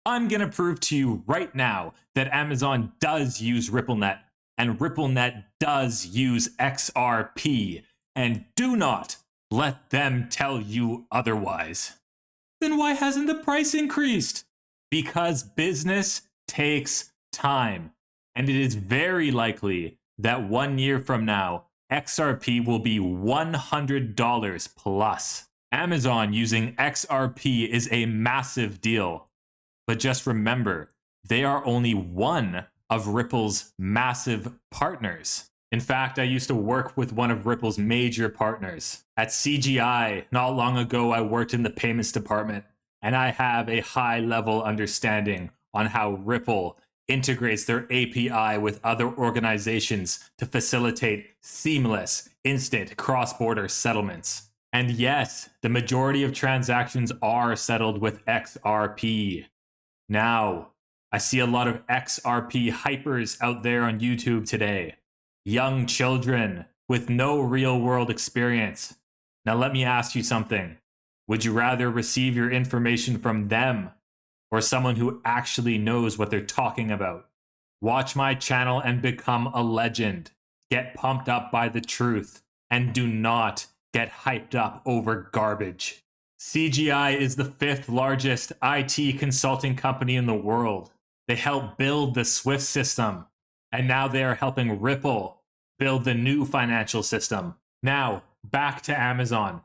I'm going to prove to you right now that Amazon does use RippleNet and RippleNet does use XRP, and do not let them tell you otherwise. Then why hasn't the price increased? Because business takes time, and it is very likely that 1 year from now, XRP will be $100 plus. Amazon using XRP is a massive deal. But just remember, they are only one of Ripple's massive partners. In fact, I used to work with one of Ripple's major partners. At CGI, not long ago, I worked in the payments department, and I have a high-level understanding on how Ripple integrates their API with other organizations to facilitate seamless, instant cross-border settlements. And yes, the majority of transactions are settled with XRP. Now, I see a lot of XRP hypers out there on YouTube today. Young children with no real-world experience. Now let me ask you something. Would you rather receive your information from them or someone who actually knows what they're talking about? Watch my channel and become a legend. Get pumped up by the truth and do not get hyped up over garbage. CGI is the 5th largest IT consulting company in the world. They helped build the SWIFT system, and now they are helping Ripple build the new financial system. Now, back to Amazon.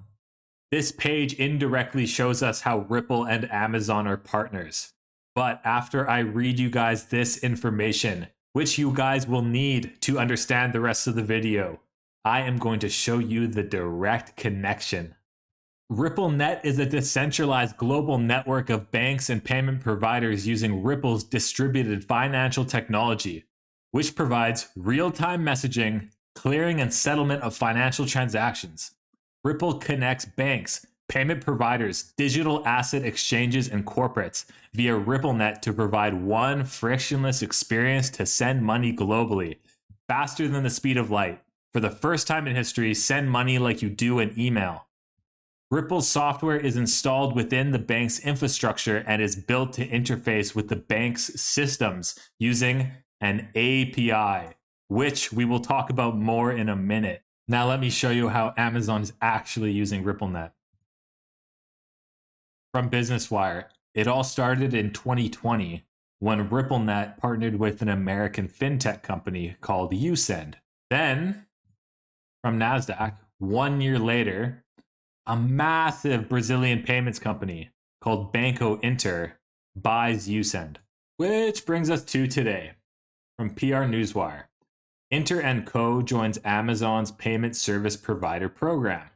This page indirectly shows us how Ripple and Amazon are partners. But after I read you guys this information, which you guys will need to understand the rest of the video, I am going to show you the direct connection. RippleNet is a decentralized global network of banks and payment providers using Ripple's distributed financial technology, which provides real-time messaging, clearing, and settlement of financial transactions. Ripple connects banks, payment providers, digital asset exchanges, and corporates via RippleNet to provide one frictionless experience to send money globally, faster than the speed of light. For the first time in history, send money like you do an email. Ripple's software is installed within the bank's infrastructure and is built to interface with the bank's systems using an API, which we will talk about more in a minute. Now let me show you how Amazon is actually using RippleNet. From Business Wire, it all started in 2020 when RippleNet partnered with an American fintech company called Usend. Then, from NASDAQ, 1 year later, a massive Brazilian payments company called Banco Inter buys Usend. Which brings us to today. From PR Newswire, Inter & Co. joins Amazon's payment service provider program.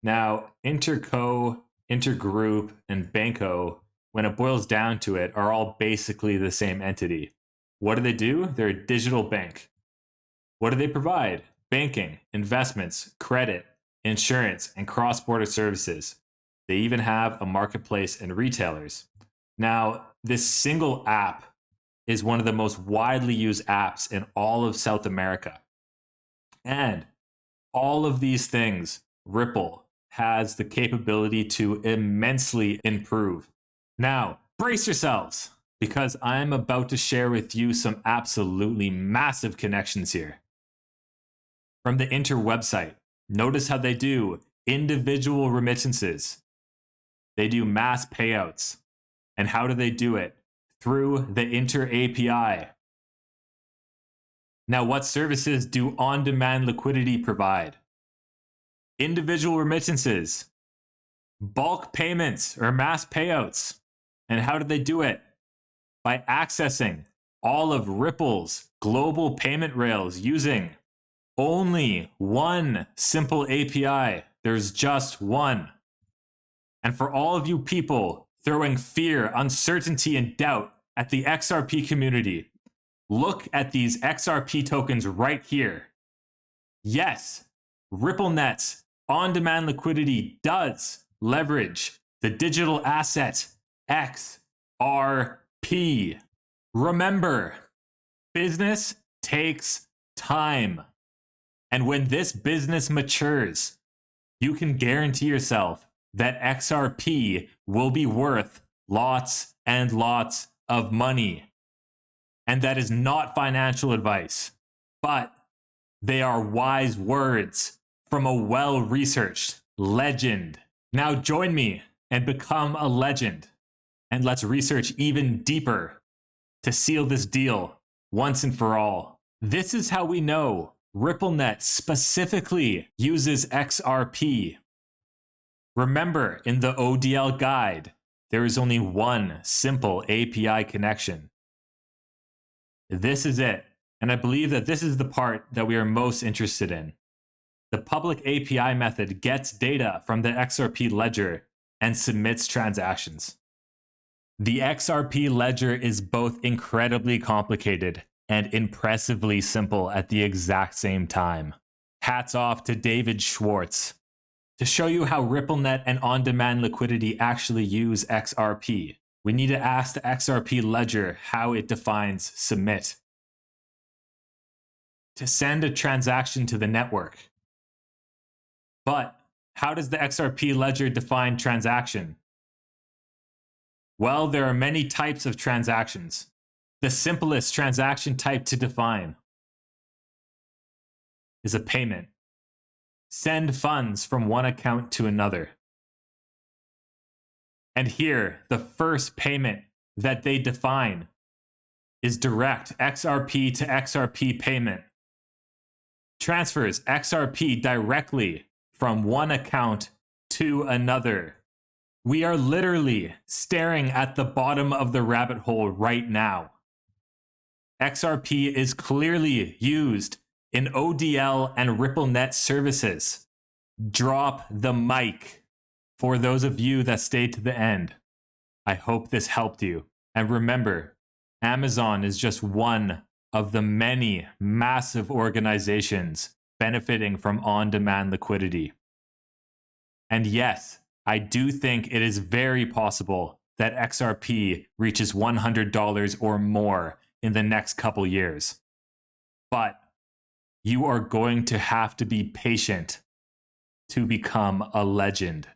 Now, Interco, Intergroup, and Banco, when it boils down to it, are all basically the same entity. What do? They're a digital bank. What do they provide? Banking, investments, credit, insurance, and cross-border services. They even have a marketplace and retailers. Now, this single app is one of the most widely used apps in all of South America. And all of these things, Ripple has the capability to immensely improve. Now, brace yourselves, because I'm about to share with you some absolutely massive connections here. From the Inter website, notice how they do individual remittances. They do mass payouts. And how do they do it? Through the Inter API. Now, what services do on-demand liquidity provide? Individual remittances, bulk payments or mass payouts. And how do they do it? By accessing all of Ripple's global payment rails using only one simple API. There's just one. And for all of you people throwing fear, uncertainty, and doubt at the XRP community, look at these XRP tokens right here. Yes, RippleNet's on-demand liquidity does leverage the digital asset XRP. Remember, business takes time. And when this business matures, you can guarantee yourself that XRP will be worth lots and lots of money. And that is not financial advice, but they are wise words from a well-researched legend. Now join me and become a legend. And let's research even deeper to seal this deal once and for all. This is how we know RippleNet specifically uses XRP. Remember, in the ODL guide, there is only one simple API connection. This is it, and I believe that this is the part that we are most interested in. The public API method gets data from the XRP ledger and submits transactions. The XRP ledger is both incredibly complicated and impressively simple at the exact same time. Hats off to David Schwartz. To show you how RippleNet and on-demand liquidity actually use XRP, we need to ask the XRP ledger how it defines submit. To send a transaction to the network. But how does the XRP ledger define transaction? Well, there are many types of transactions. The simplest transaction type to define is a payment. Send funds from one account to another. And here, the first payment that they define is direct XRP to XRP payment. Transfers XRP directly from one account to another. We are literally staring at the bottom of the rabbit hole right now. XRP is clearly used in ODL and RippleNet services. Drop the mic. For those of you that stayed to the end, I hope this helped you. And remember, Amazon is just one of the many massive organizations benefiting from on-demand liquidity. And yes, I do think it is very possible that XRP reaches $100 or more in the next couple years. But you are going to have to be patient to become a legend.